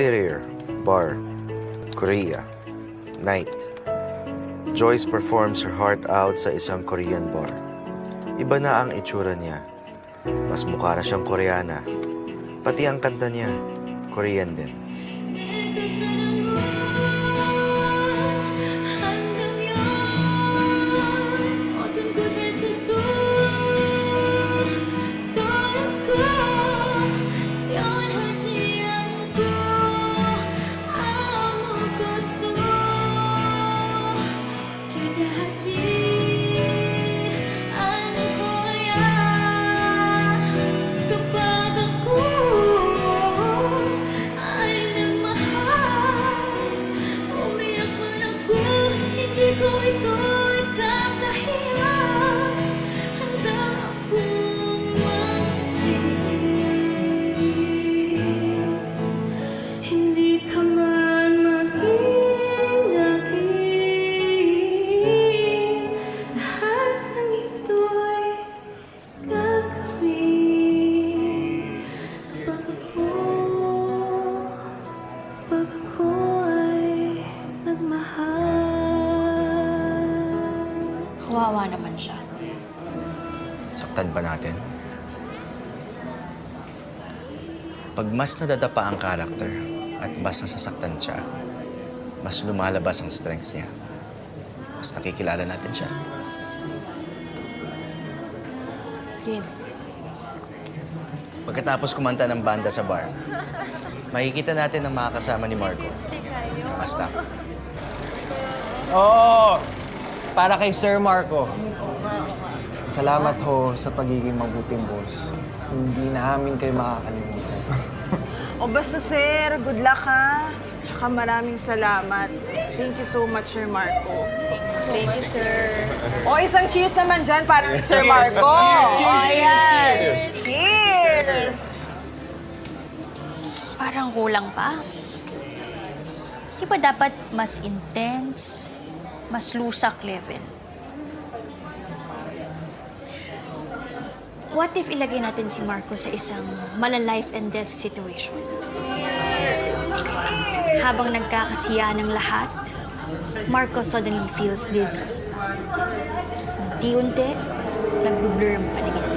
Interior, bar, Korea, night. Joyce performs her heart out sa isang Korean bar. Iba na ang itsura niya. Mas mukha na siyang Koreana. Pati ang kanta niya, Korean din. Kawawa naman siya. Saktan ba natin? Pag mas nadadapa ang karakter at mas nasasaktan siya, mas lumalabas ang strengths niya. Mas nakikilala natin siya. Game. Pagkatapos kumanta ng banda sa bar, makikita natin ang mga kasama ni Marco. Mga staff. Oo! Para kay Sir Marco. Salamat ho sa pagiging mabuting boss. Hindi namin kayo makakalimutan. O basta sir, good luck ha. Tsaka maraming salamat. Thank you so much, Sir Marco. Thank you, sir. O isang cheers naman dyan para kay Sir Marco. Cheers! O ayan. Cheers! Parang kulang pa. Di ba dapat mas intense, mas lusak level? What if ilagay natin si Marco sa isang mala-life and death situation? Habang nagkakasiya ng lahat, Marco suddenly feels dizzy. Unti-unti, nag-blur ang paningin.